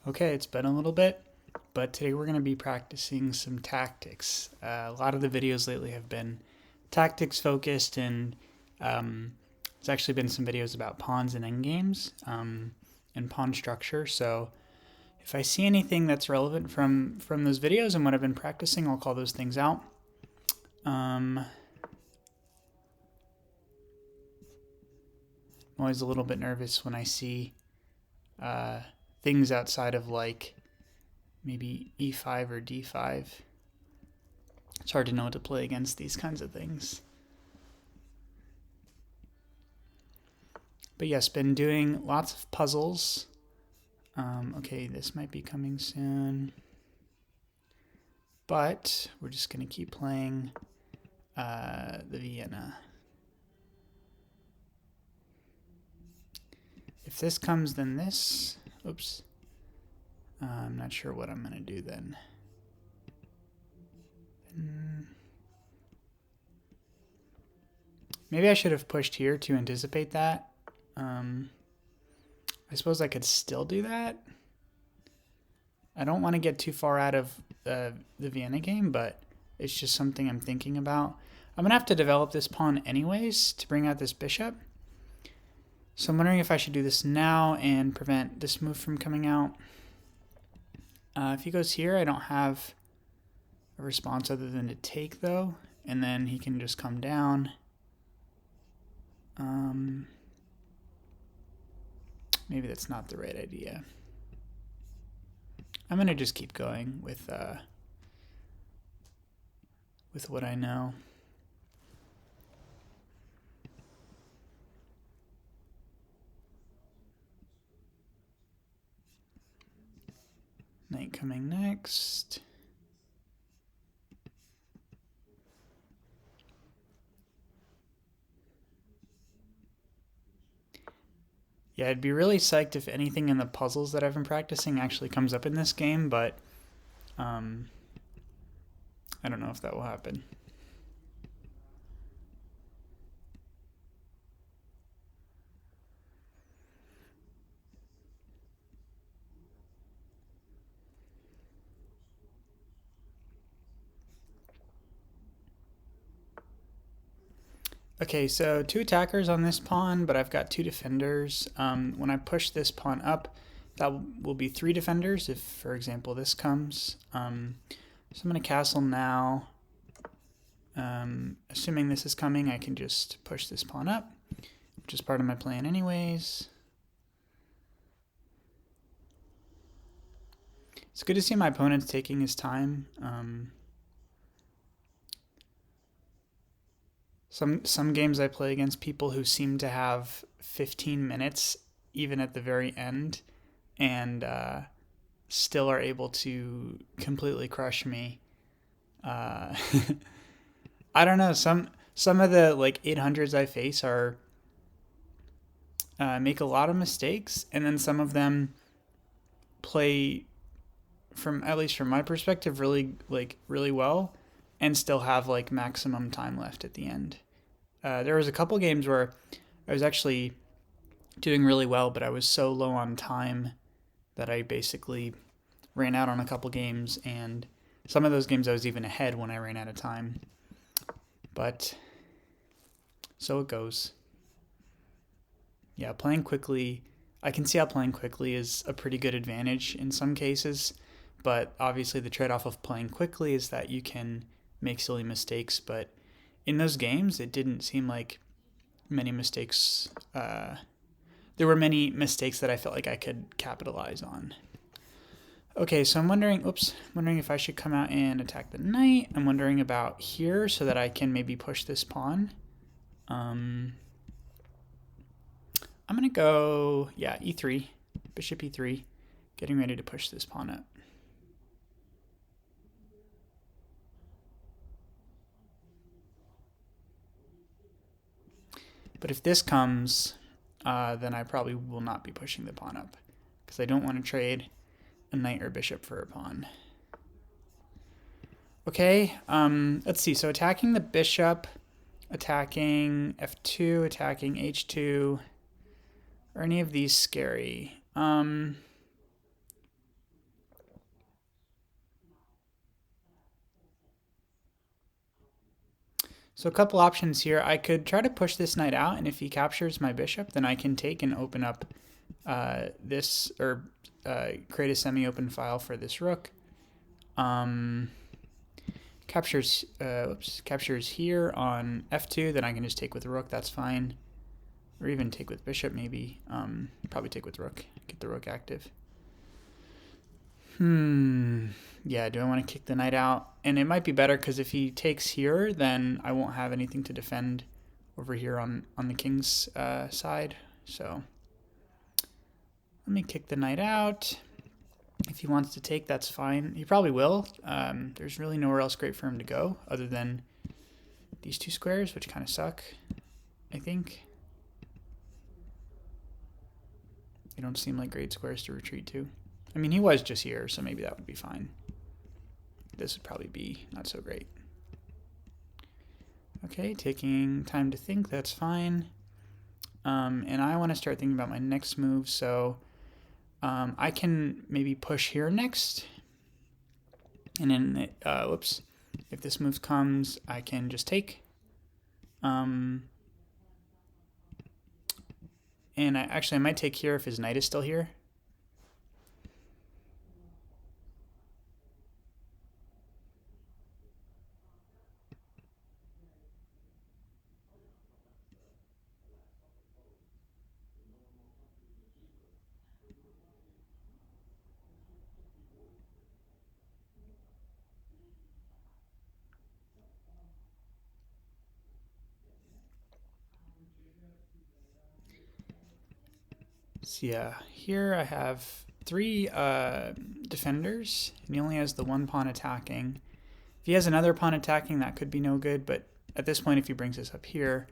Okay, it's been a little bit, but today we're going to be practicing some tactics. A lot of the videos lately have been tactics focused, and there's actually been some videos about pawns and endgames and pawn structure. So if I see anything that's relevant from those videos and what I've been practicing, I'll call those things out. I'm always a little bit nervous when I see things outside of like maybe e5 or d5. It's hard to know what to play against these kinds of things. But yes, been doing lots of puzzles. Okay, this might be coming soon. But we're just going to keep playing the Vienna. If this comes, then this. Oops. I'm not sure what I'm going to do then. Maybe I should have pushed here to anticipate that. I suppose I could still do that. I don't want to get too far out of the Vienna game, but it's just something I'm thinking about. I'm going to have to develop this pawn anyways to bring out this bishop. So I'm wondering if I should do this now and prevent this move from coming out. If he goes here, I don't have a response other than to take, though. And then he can just come down. Maybe that's not the right idea. I'm going to just keep going with what I know. Knight coming next. Yeah, I'd be really psyched if anything in the puzzles that I've been practicing actually comes up in this game, but I don't know if that will happen. Okay, so 2 attackers on this pawn, but I've got 2 defenders. When I push this pawn up, that will be 3 defenders if, for example, this comes. So I'm going to castle now. Assuming this is coming, I can just push this pawn up, which is part of my plan anyways. It's good to see my opponent's taking his time. Some games I play against people who seem to have 15 minutes even at the very end and still are able to completely crush me. I don't know. Some of the like 800s I face are make a lot of mistakes, and then some of them play from, at least from my perspective, really well, and still have like maximum time left at the end. There was a couple games where I was actually doing really well, but I was so low on time that I basically ran out on a couple games, and some of those games I was even ahead when I ran out of time. But so it goes. Yeah, playing quickly, I can see how playing quickly is a pretty good advantage in some cases, but obviously the trade-off of playing quickly is that you can make silly mistakes, but in those games, it didn't seem like many mistakes. There were many mistakes that I felt like I could capitalize on. Okay, so I'm wondering if I should come out and attack the knight. I'm wondering about here so that I can maybe push this pawn. I'm going to go, yeah, e3, bishop e3, getting ready to push this pawn up. But if this comes, then I probably will not be pushing the pawn up because I don't want to trade a knight or bishop for a pawn. Okay, let's see. So attacking the bishop, attacking f2, attacking h2. Are any of these scary? So a couple options here. I could try to push this knight out, and if he captures my bishop, then I can take and open up this, or create a semi-open file for this rook. Captures here on f2, then I can just take with rook, that's fine. Or even take with bishop, maybe. Probably take with rook, get the rook active. Yeah, do I want to kick the knight out? And it might be better, because if he takes here, then I won't have anything to defend over here on the king's side. So let me kick the knight out. If he wants to take, that's fine. He probably will. There's really nowhere else great for him to go other than these two squares, which kind of suck, I think. They don't seem like great squares to retreat to. I mean, he was just here, so maybe that would be fine. This would probably be not so great. Okay, taking time to think, that's fine. And I want to start thinking about my next move, so I can maybe push here next. And then, if this move comes, I can just take. And I might take here if his knight is still here. So yeah, here I have 3 defenders, and he only has the 1 pawn attacking. If he has another pawn attacking, that could be no good, but at this point, if he brings this up here,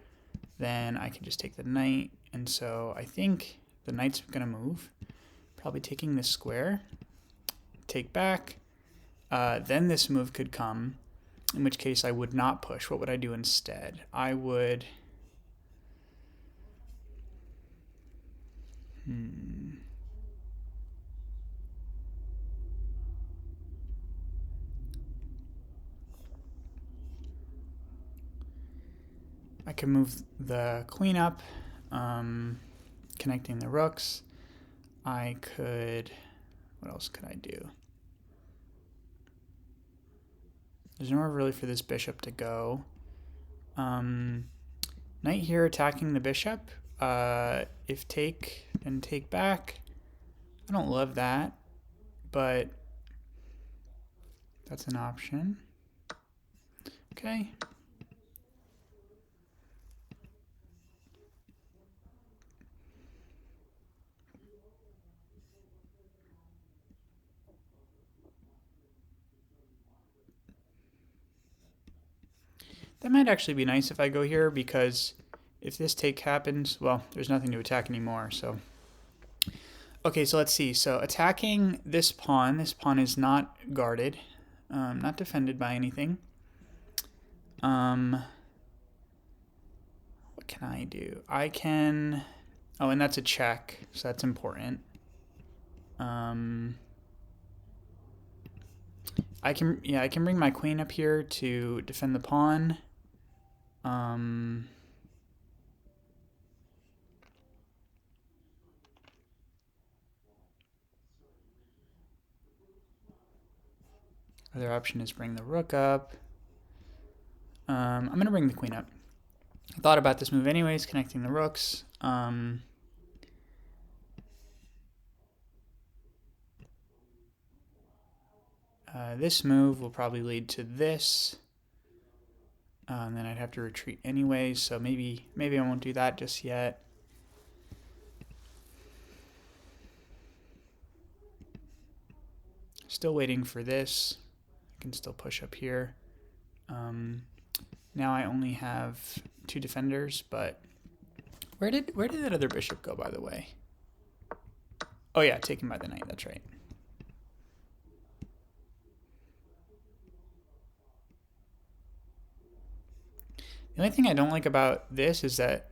then I can just take the knight, and so I think the knight's going to move, probably taking this square, take back, then this move could come, in which case I would not push. What would I do instead? I would... I can move the queen up, connecting the rooks. I could... What else could I do? There's nowhere really for this bishop to go. Knight here attacking the bishop. If take, then take back. I don't love that, but that's an option. Okay. That might actually be nice if I go here, because if this take happens, well, there's nothing to attack anymore, so... Okay, so let's see. So attacking this pawn is not guarded, not defended by anything. What can I do? I can... Oh, and that's a check, so that's important. I can bring my queen up here to defend the pawn. Other option is bring the rook up. I'm going to bring the queen up. I thought about this move anyways, connecting the rooks. This move will probably lead to this. And then I'd have to retreat anyways, so maybe I won't do that just yet. Still waiting for this. I can still push up here. Now I only have 2 defenders, but where did that other bishop go, by the way? Oh yeah, taken by the knight, that's right. The only thing I don't like about this is that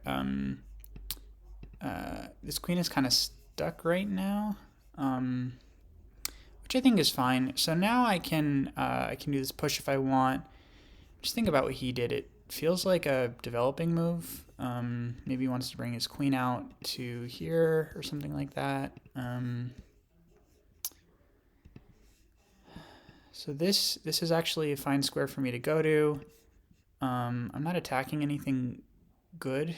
this queen is kind of stuck right now, which I think is fine. So now I can do this push if I want. Just think about what he did. It feels like a developing move. Maybe he wants to bring his queen out to here or something like that. So this is actually a fine square for me to go to. I'm not attacking anything good.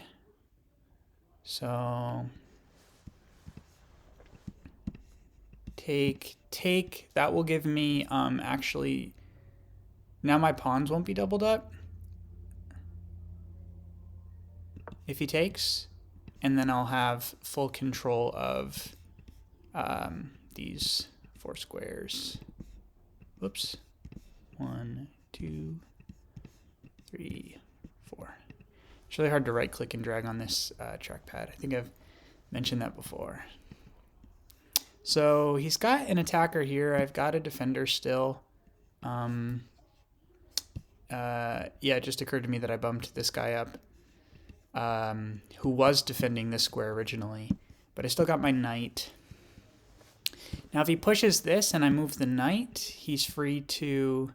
So take. That will give me actually, now my pawns won't be doubled up if he takes, and then I'll have full control of these 4 squares. Whoops. 1, 2, 3, 4. It's really hard to right click and drag on this trackpad. I think I've mentioned that before. So he's got an attacker here. I've got a defender still. Yeah, it just occurred to me that I bumped this guy up, who was defending this square originally. But I still got my knight. Now if he pushes this and I move the knight, he's free to...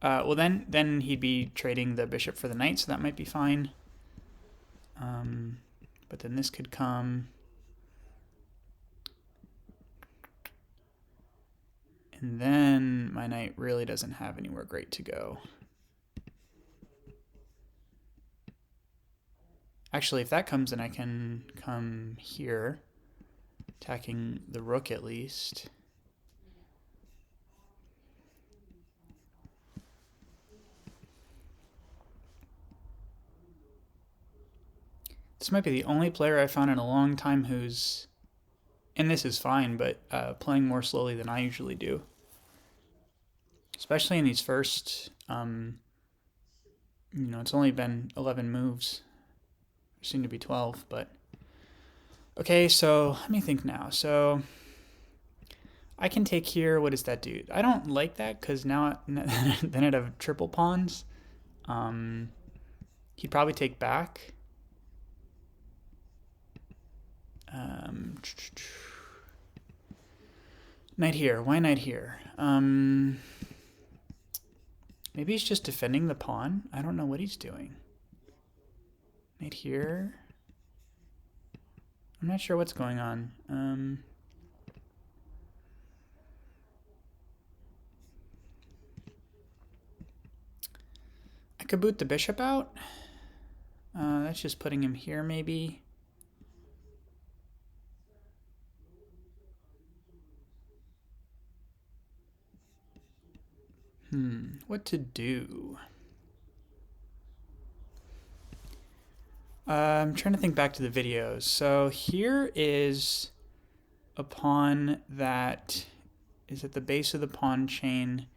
well, then he'd be trading the bishop for the knight, so that might be fine. But then this could come... And then my knight really doesn't have anywhere great to go. Actually, if that comes in, I can come here, attacking the rook at least. This might be the only player I've found in a long time who's, and this is fine, but playing more slowly than I usually do. Especially in these first, it's only been 11 moves. There seem to be 12, but... Okay, so let me think now. So I can take here. What does that do? I don't like that because now then I'd have triple pawns. He'd probably take back. Knight here. Why knight here? Maybe he's just defending the pawn. I don't know what he's doing. Knight here. I'm not sure what's going on. I could boot the bishop out. That's just putting him here, maybe. What to do? I'm trying to think back to the videos. So here is a pawn that is at the base of the pawn chain,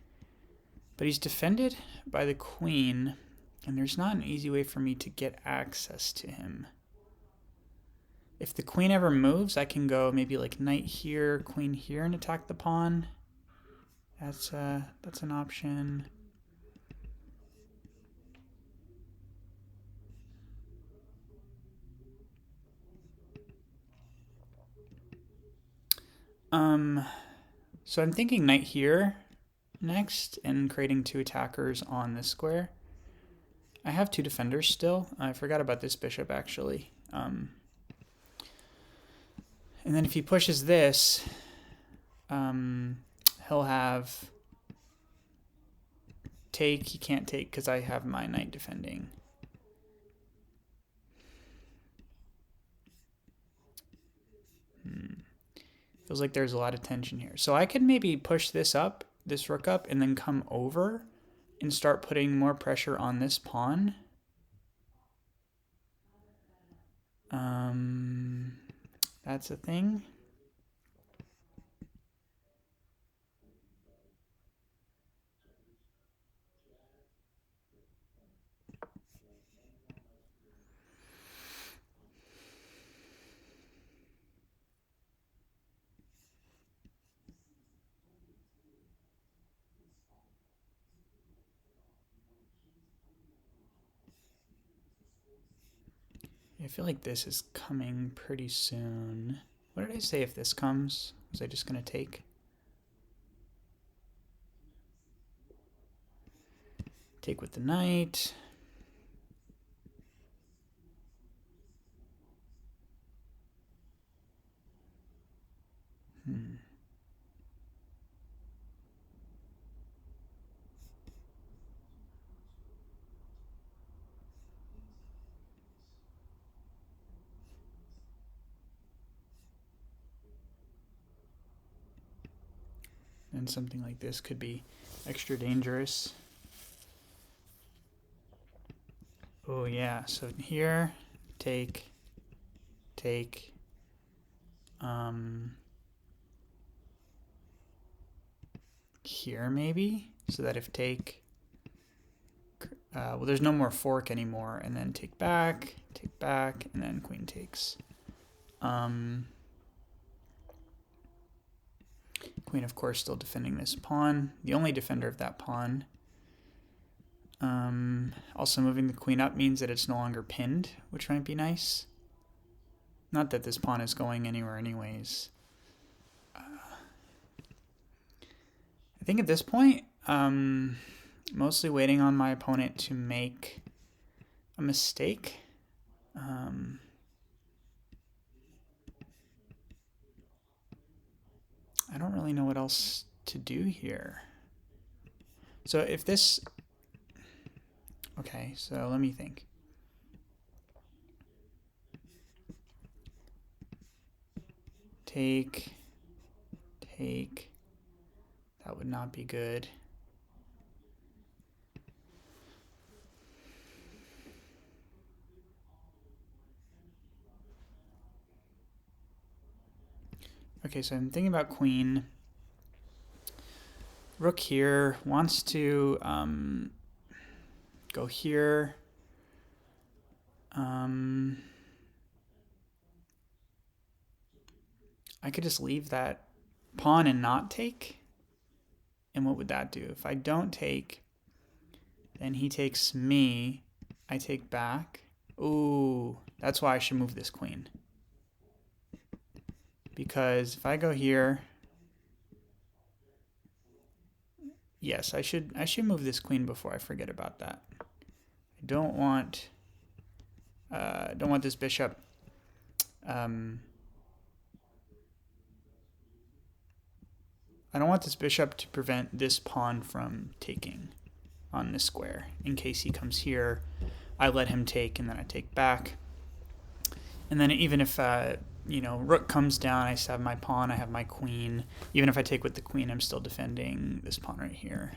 but he's defended by the queen, and there's not an easy way for me to get access to him. If the queen ever moves, I can go maybe like knight here, queen here, and attack the pawn. That's an option. So I'm thinking knight here next and creating 2 attackers on this square. I have 2 defenders still. I forgot about this bishop actually. And then if he pushes this, he'll have take. He can't take because I have my knight defending. Feels like there's a lot of tension here. So I could maybe push this up, this rook up, and then come over and start putting more pressure on this pawn. That's a thing. I feel like this is coming pretty soon. What did I say if this comes? Was I just going to take? Take with the knight. And something like this could be extra dangerous. Oh yeah, so here, take, take, here maybe, so that if take, well there's no more fork anymore, and then take back, and then queen takes. Queen, of course, still defending this pawn, the only defender of that pawn. Also moving the queen up means that it's no longer pinned, which might be nice. Not that this pawn is going anywhere anyways. I think at this point, mostly waiting on my opponent to make a mistake. I don't really know what else to do here. So if this... Okay, so let me think. Take. That would not be good. Okay, so I'm thinking about queen. Rook here wants to go here. I could just leave that pawn and not take. And what would that do? If I don't take, then he takes me. I take back. Ooh, that's why I should move this queen. Because if I go here, yes, I should move this queen before I forget about that. I don't want this bishop I don't want this bishop to prevent this pawn from taking on this square. In case he comes here, I let him take, and then I take back. And then even if rook comes down, I still have my pawn, I have my queen. Even if I take with the queen, I'm still defending this pawn right here.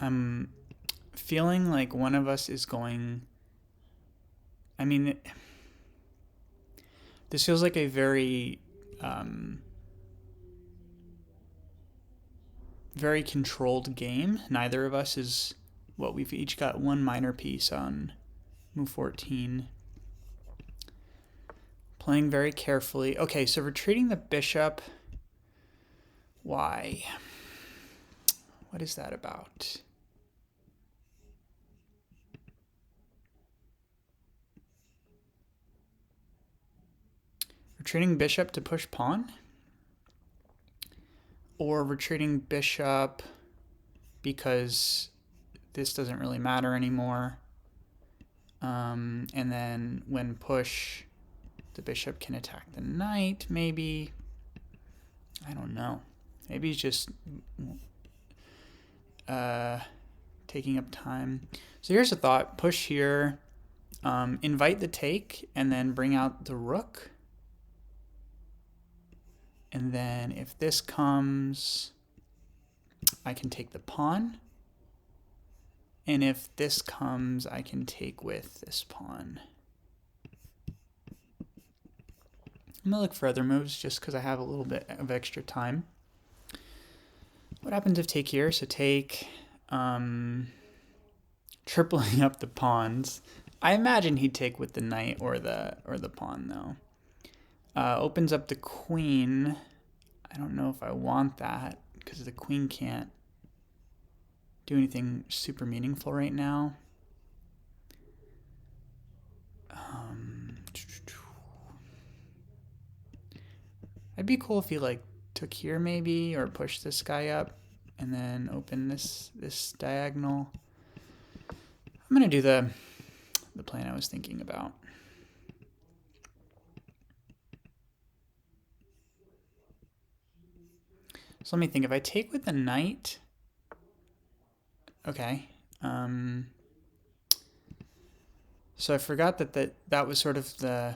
I'm feeling like one of us is going... I mean, this feels like a very... very controlled game. Neither of us is... Well, we've each got one minor piece on move 14. Playing very carefully. Okay, so retreating the bishop. Why? What is that about? Retreating bishop to push pawn? Or retreating bishop because this doesn't really matter anymore. And then when push, the bishop can attack the knight, maybe. I don't know. Maybe he's just taking up time. So here's a thought. Push here. Invite the take, and then bring out the rook. And then if this comes, I can take the pawn. And if this comes, I can take with this pawn. I'm gonna look for other moves just because I have a little bit of extra time. What happens if take here? So take, tripling up the pawns. I imagine he'd take with the knight or the pawn though. Opens up the queen. I don't know if I want that because the queen can't do anything super meaningful right now. be cool if he like took here maybe, or pushed this guy up and then open this diagonal. I'm gonna do the plan I was thinking about. So let me think. If I take with the knight, okay. So I forgot that was sort of the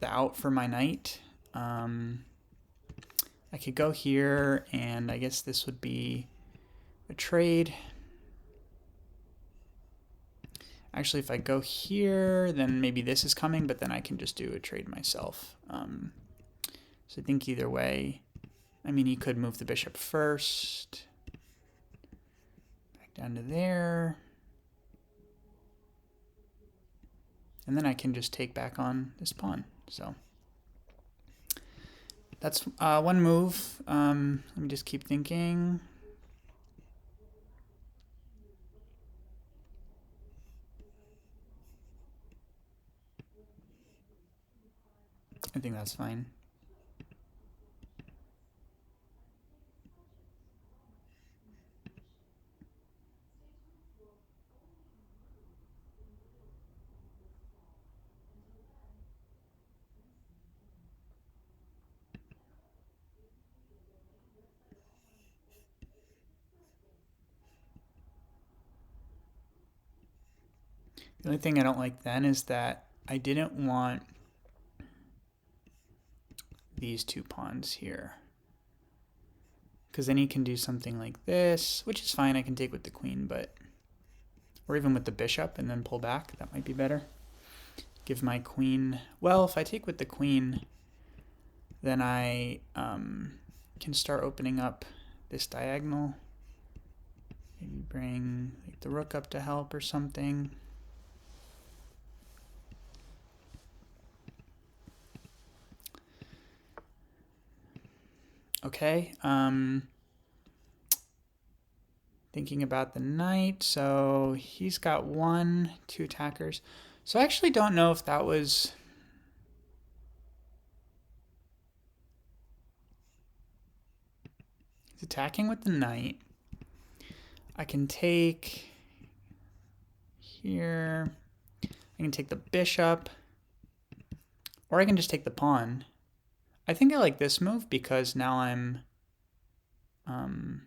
out for my knight. I could go here, and I guess this would be a trade. Actually, if I go here, then maybe this is coming, but then I can just do a trade myself. So I think either way, I mean, he could move the bishop first. Back down to there. And then I can just take back on this pawn. So that's one move. Let me just keep thinking. I think that's fine. The only thing I don't like then is that I didn't want these two pawns here, because then he can do something like this, which is fine. I can take with the queen, but or even with the bishop and then pull back. That might be better. Give my queen. Well, if I take with the queen, then I can start opening up this diagonal. Maybe bring like the rook up to help or something. Okay. Thinking about the knight. So he's got 2 attackers. So I actually don't know if that was... He's attacking with the knight. I can take here. I can take the bishop. Or I can just take the pawn. I think I like this move because now I'm... well,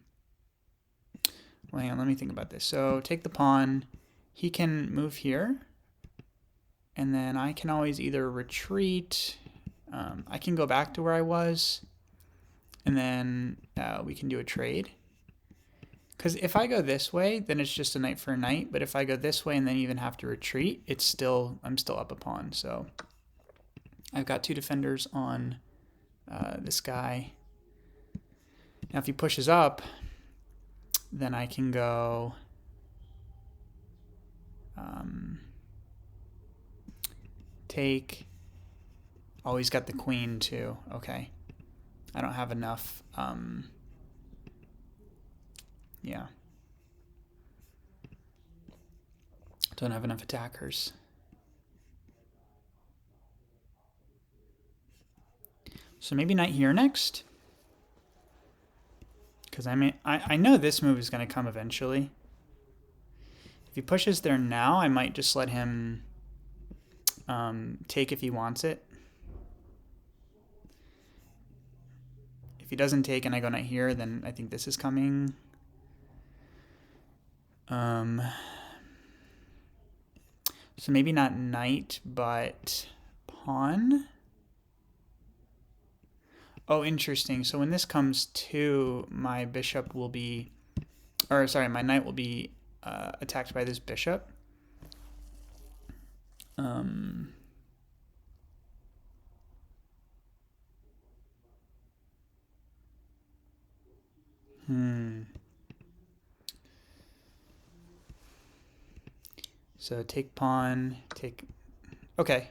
hang on, let me think about this. So take the pawn. He can move here. And then I can always either retreat. I can go back to where I was. And then we can do a trade. Because if I go this way, then it's just a knight for a knight. But if I go this way and then even have to retreat, I'm still up a pawn. So I've got 2 defenders on this guy. Now if he pushes up, then I can go take. Oh, he's got the queen too. Okay. I don't have enough. Yeah. Don't have enough attackers. So maybe knight here next. Because I know this move is going to come eventually. If he pushes there now, I might just let him take if he wants it. If he doesn't take and I go knight here, then I think this is coming. So maybe not knight, but pawn. Oh, interesting. So when this comes to, my bishop will be, or sorry, my knight will be attacked by this bishop. So take pawn, take. Okay.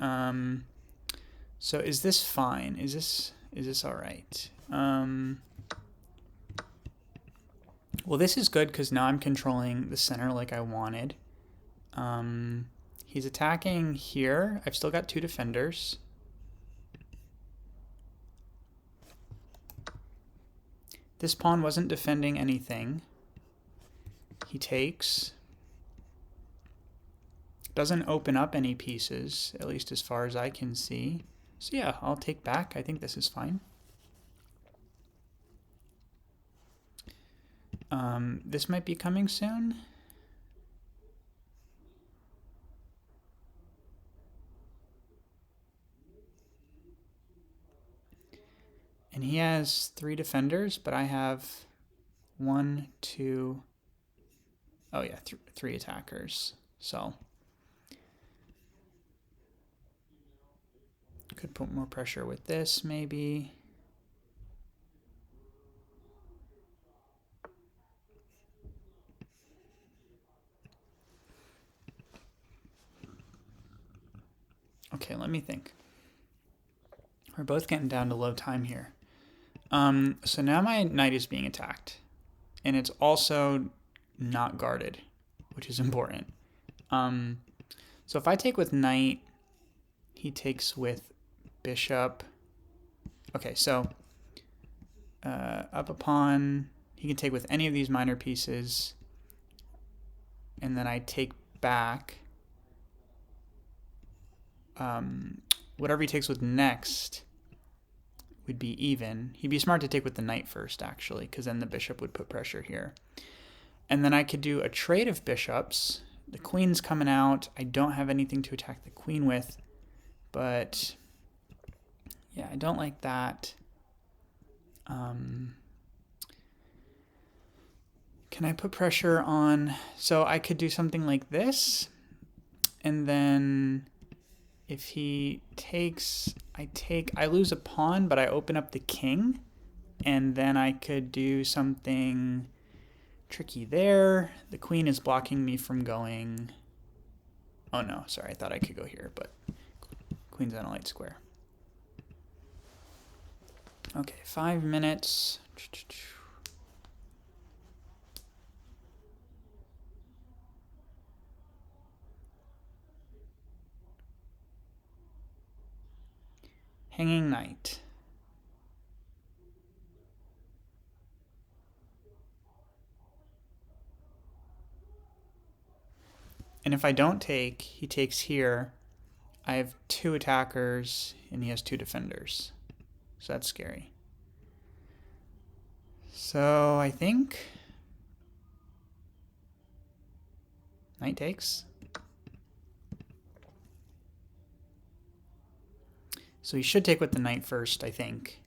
So is this fine? Is this all right? Well, this is good because now I'm controlling the center like I wanted. He's attacking here. I've still got 2 defenders. This pawn wasn't defending anything. He takes. Doesn't open up any pieces, at least as far as I can see. So yeah, I'll take back. I think this is fine. This might be coming soon. And he has 3 defenders, but I have 1, 2, oh yeah, 3 attackers. So could put more pressure with this maybe. Okay, let me think. We're both getting down to low time here. So now my knight is being attacked. And it's also not guarded, which is important. So if I take with knight, he takes with bishop. Okay, so up a pawn, he can take with any of these minor pieces. And then I take back. Whatever he takes with next would be even. He'd be smart to take with the knight first, actually, because then the bishop would put pressure here. And then I could do a trade of bishops. The queen's coming out. I don't have anything to attack the queen with, but yeah, I don't like that. Can I put pressure on? So I could do something like this, and then if he takes, I lose a pawn, but I open up the king, and then I could do something tricky there. The queen is blocking me from going. Oh no, sorry, I thought I could go here, but queen's on a light square. Okay, 5 minutes. Hanging knight. And if I don't take, he takes here. I have 2 attackers, and he has 2 defenders. So that's scary. So I think knight takes. So he should take with the knight first, I think.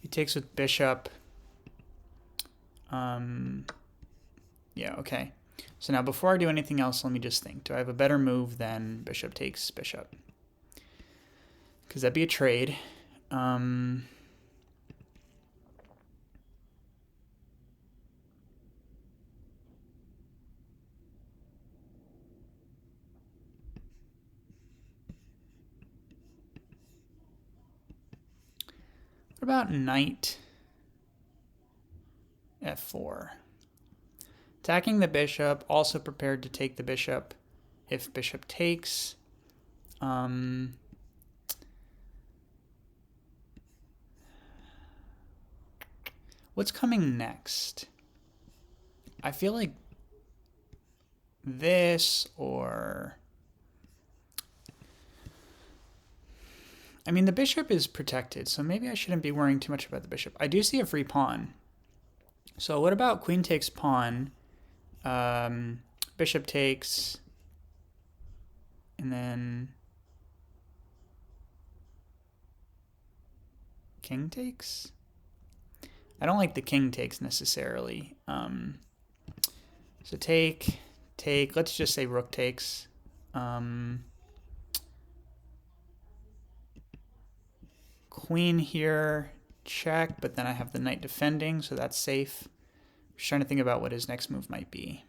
He takes with bishop. Yeah, okay. So now before I do anything else, let me just think. Do I have a better move than bishop takes bishop? Because that'd be a trade. What about knight f4? Attacking the bishop, also prepared to take the bishop if bishop takes. What's coming next? I feel like this or... I mean, the bishop is protected, so maybe I shouldn't be worrying too much about the bishop. I do see a free pawn. So what about queen takes pawn? Bishop takes, and then king takes? I don't like the king takes necessarily. So take, let's just say rook takes. Queen here, check, but then I have the knight defending, so that's safe. I'm just trying to think about what his next move might be.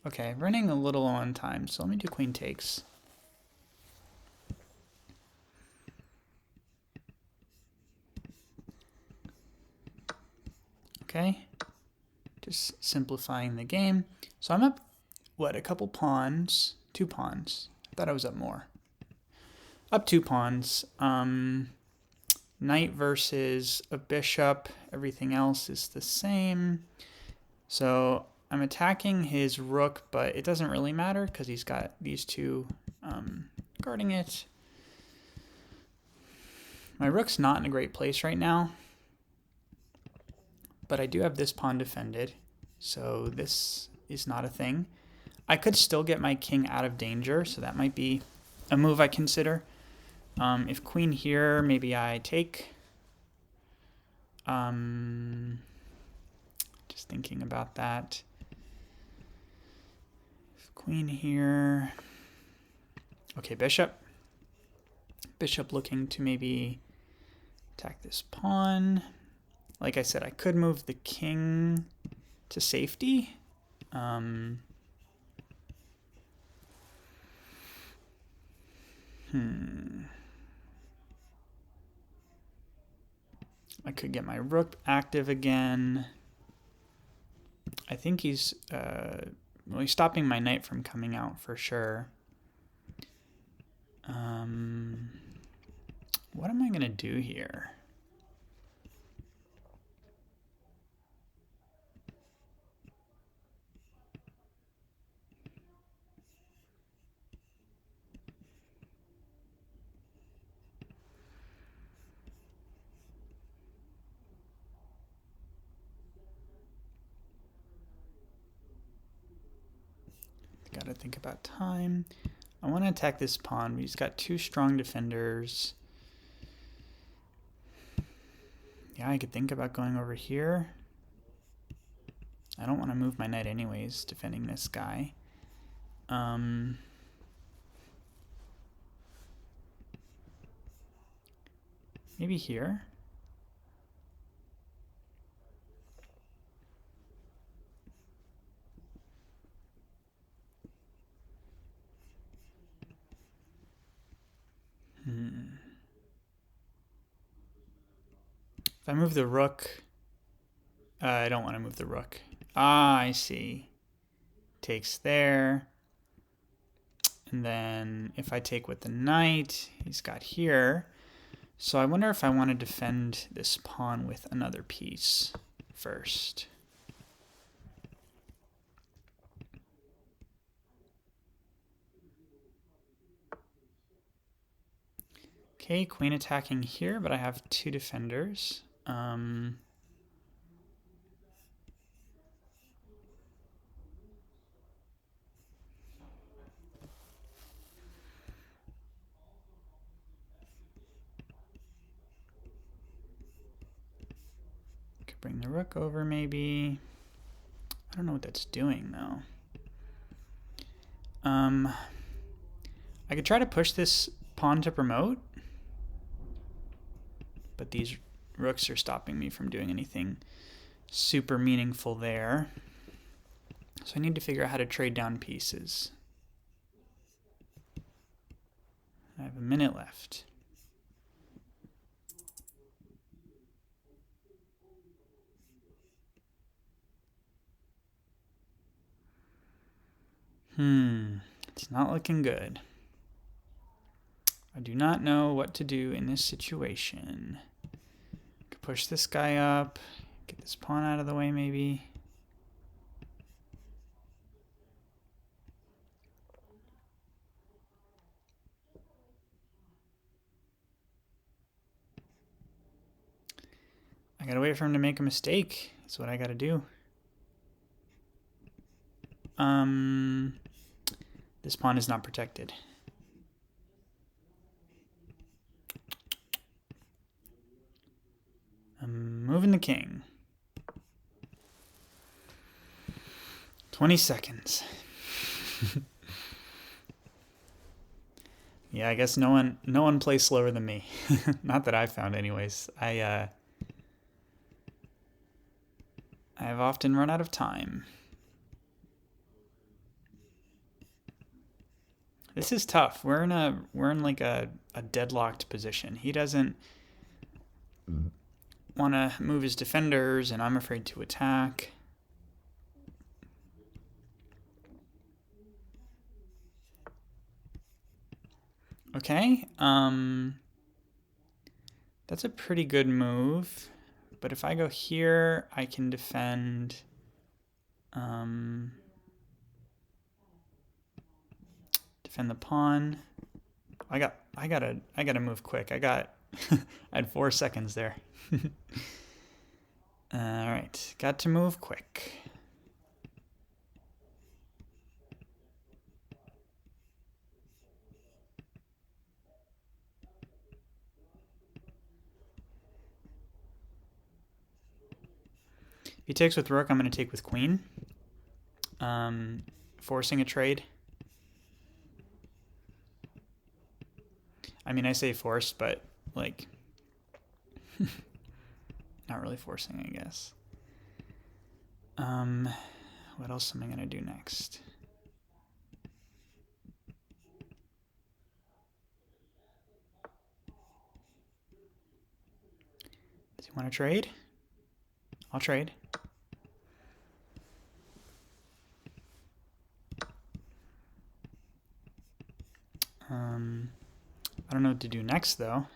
Okay, running a little on time, so let me do queen takes. Okay, just simplifying the game. So I'm up, what, a couple pawns? 2 pawns. I thought I was up more. Up 2 pawns. Knight versus a bishop. Everything else is the same. So I'm attacking his rook, but it doesn't really matter because he's got these two guarding it. My rook's not in a great place right now, but I do have this pawn defended, so this is not a thing. I could still get my king out of danger, so that might be a move I consider. If queen here, maybe I take. Just thinking about that. If queen here. Okay, bishop. Bishop looking to maybe attack this pawn. Like I said, I could move the king to safety. I could get my rook active again. I think he's stopping my knight from coming out for sure. What am I going to do here? Got to think about time. I want to attack this pawn. He's got 2 strong defenders. Yeah, I could think about going over here. I don't want to move my knight anyways, defending this guy. Maybe here. If I move the rook, I don't want to move the rook. Ah, I see. Takes there. And then if I take with the knight, he's got here. So I wonder if I want to defend this pawn with another piece first. Okay, queen attacking here, but I have 2 defenders. Could bring the rook over maybe. I don't know what that's doing though. I could try to push this pawn to promote, but these rooks are stopping me from doing anything super meaningful there. So I need to figure out how to trade down pieces. I have a minute left. It's not looking good. I do not know what to do in this situation. Could push this guy up, get this pawn out of the way maybe. I gotta wait for him to make a mistake. That's what I gotta do. This pawn is not protected. I'm moving the king. 20 seconds. Yeah, I guess no one plays slower than me. Not that I've found anyways. I have often run out of time. This is tough. We're in like a deadlocked position. He doesn't want to move his defenders, and I'm afraid to attack. Okay. That's a pretty good move. But if I go here, I can defend. Defend the pawn. I gotta move quick. I had 4 seconds there. All right, got to move quick. If he takes with rook, I'm going to take with queen. Forcing a trade. I mean, I say forced, but like, not really forcing, I guess. What else am I going to do next? Does he want to trade? I'll trade. I don't know what to do next, though.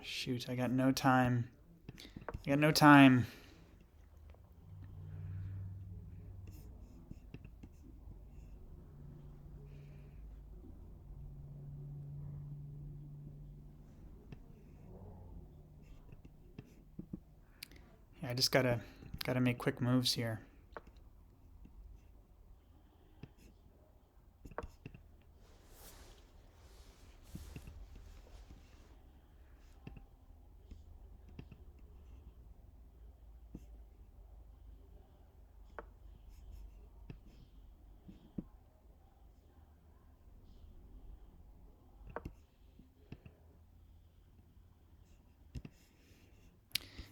Shoot, I got no time. I got no time. Yeah, I just gotta make quick moves here.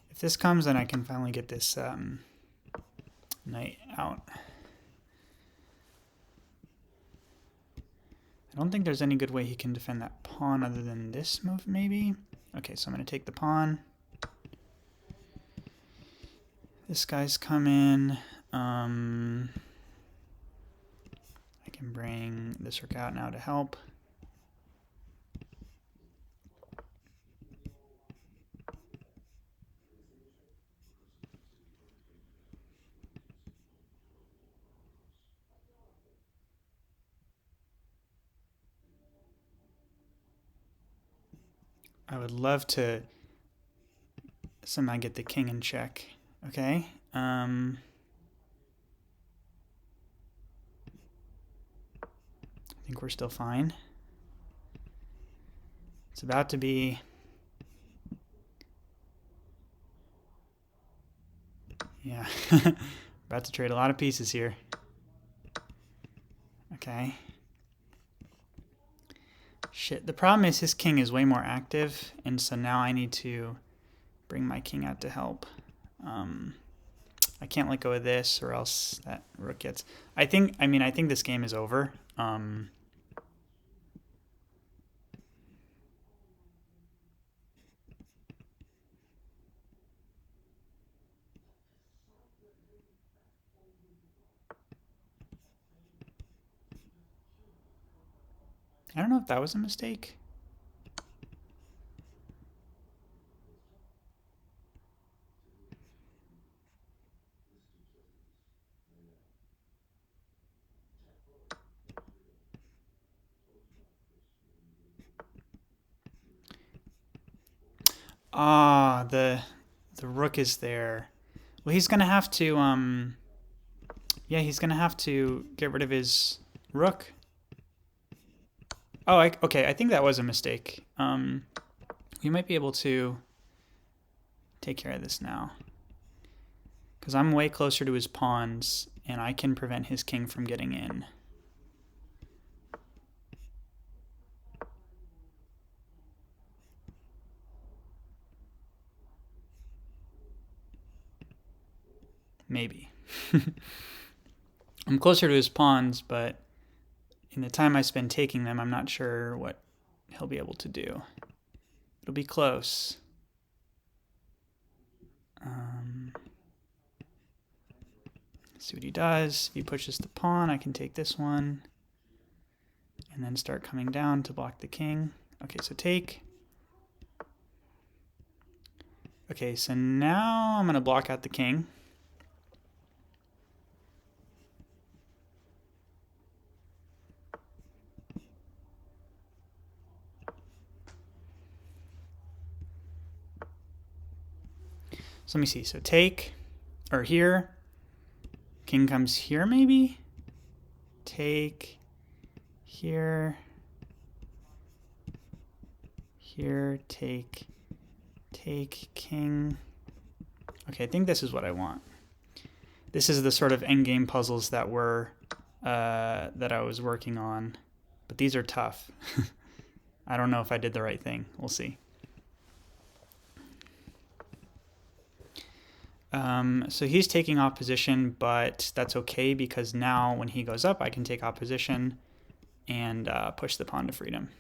If this comes, then I can finally get this knight out. I don't think there's any good way he can defend that pawn other than this move, maybe? Okay, so I'm going to take the pawn. This guy's come in. I can bring this rook out now to help. I would love to somehow get the king in check. Okay. I think we're still fine. It's about to be... Yeah. About to trade a lot of pieces here. Okay. Shit. The problem is his king is way more active, and so now I need to bring my king out to help. I can't let go of this, or else that rook gets... I think this game is over. I don't know if that was a mistake. Ah, the rook is there. Well, he's gonna have to yeah, he's gonna have to get rid of his rook. Oh, okay. I think that was a mistake. We might be able to take care of this now, because I'm way closer to his pawns, and I can prevent his king from getting in. Maybe. I'm closer to his pawns, but in the time I spend taking them, I'm not sure what he'll be able to do. It'll be close. See what he does. If he pushes the pawn, I can take this one and then start coming down to block the king. Okay, so take. Okay, so now I'm going to block out the king. So let me see. So take, or here. King comes here maybe? Take, here, here, take, king. Okay, I think this is what I want. This is the sort of endgame puzzles that were that I was working on, but these are tough. I don't know if I did the right thing. We'll see. So he's taking opposition, but that's okay because now when he goes up, I can take opposition and push the pawn to freedom.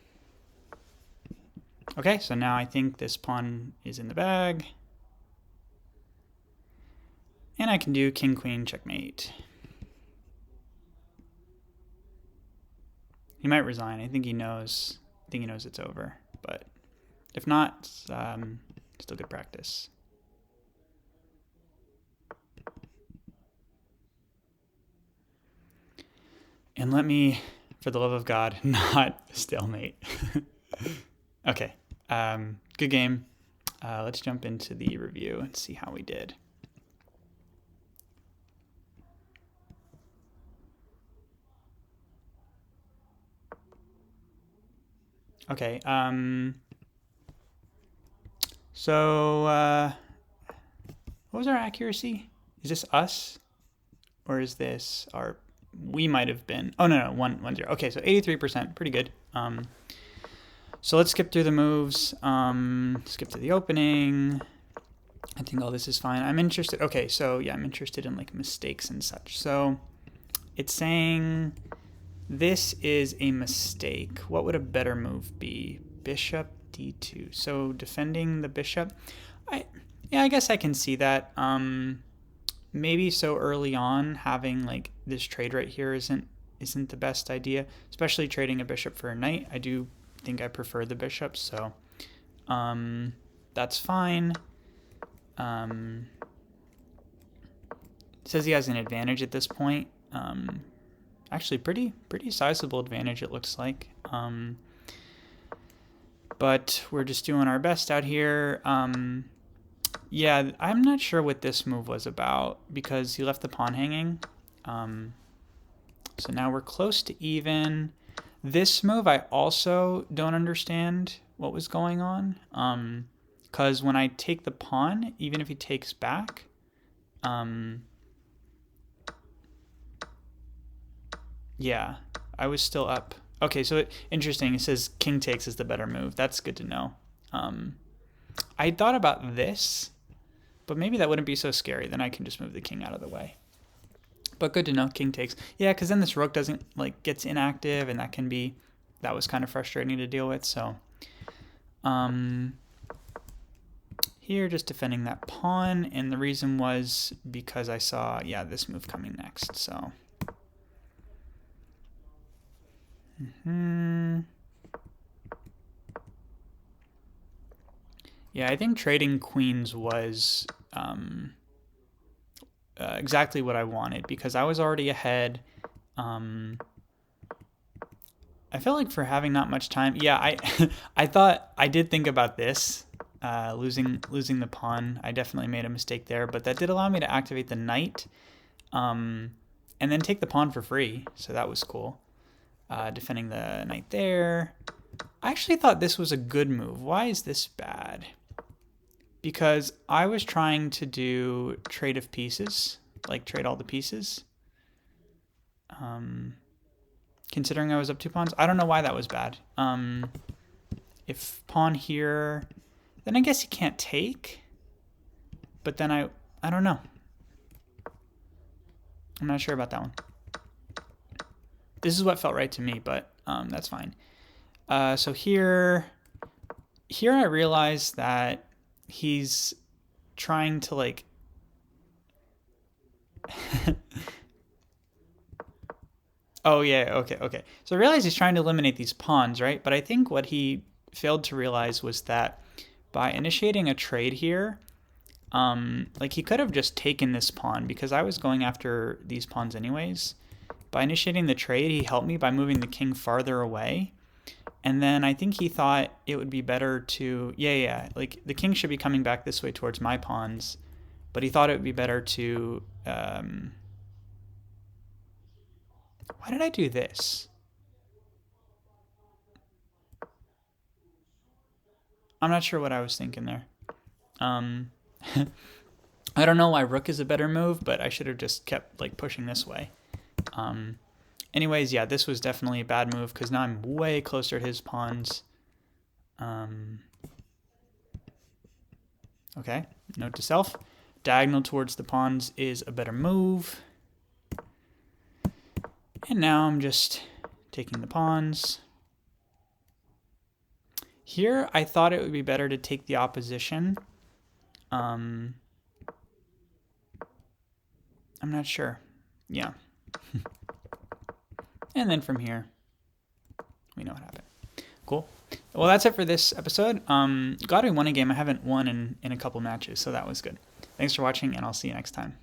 Okay, so now I think this pawn is in the bag. And I can do king, queen, checkmate. He might resign. I think he knows. It's over. But if not, still good practice. And let me, for the love of God, not stalemate. Okay, good game. Let's jump into the review and see how we did. Okay, so what was our accuracy? Is this us? Or is this our, we might have been, oh no, 1-0. Okay, so 83%, pretty good. So let's skip through the moves, skip to the opening. I think all this is fine. I'm interested, okay, so yeah, I'm interested in like mistakes and such. So it's saying this is a mistake. What would a better move be? Bishop d2. So defending the bishop, I guess I can see that. Maybe so early on having like this trade right here isn't the best idea, especially trading a bishop for a knight. I do think I prefer the bishop, so that's fine. It says he has an advantage at this point. Actually pretty sizable advantage it looks like. But we're just doing our best out here. Yeah, I'm not sure what this move was about because he left the pawn hanging. So now we're close to even. This move I also don't understand what was going on. Because when I take the pawn, even if he takes back, yeah, I was still up. Okay, so interesting. It says king takes is the better move. That's good to know. I thought about this, but maybe that wouldn't be so scary. Then I can just move the king out of the way. But good to know, king takes. Yeah, because then this rook doesn't, like, gets inactive, and that was kind of frustrating to deal with. So here, just defending that pawn, and the reason was because I saw, yeah, this move coming next, so. Yeah, I think trading queens was exactly what I wanted because I was already ahead. I felt like for having not much time, yeah, I did think about this, losing the pawn. I definitely made a mistake there, but that did allow me to activate the knight, and then take the pawn for free. So that was cool. Defending the knight there. I actually thought this was a good move. Why is this bad? Because I was trying to do trade of pieces, like trade all the pieces. Considering I was up 2 pawns, I don't know why that was bad. If pawn here, then I guess he can't take. But then I don't know. I'm not sure about that one. This is what felt right to me, but that's fine. So here I realized that he's trying to like Oh yeah, okay, okay. So I realize he's trying to eliminate these pawns, right? But I think what he failed to realize was that by initiating a trade here, like he could have just taken this pawn because I was going after these pawns anyways. By initiating the trade, he helped me by moving the king farther away. And then I think he thought it would be better to, yeah, like the king should be coming back this way towards my pawns, but he thought it would be better to, why did I do this? I'm not sure what I was thinking there. Um, I don't know why rook is a better move, but I should have just kept like pushing this way. Um, anyways, yeah, this was definitely a bad move because now I'm way closer to his pawns. Okay, note to self. Diagonal towards the pawns is a better move. And now I'm just taking the pawns. Here, I thought it would be better to take the opposition. I'm not sure. Yeah. And then from here, we know what happened. Cool. Well, that's it for this episode. Glad we won a game. I haven't won in a couple matches, so that was good. Thanks for watching, and I'll see you next time.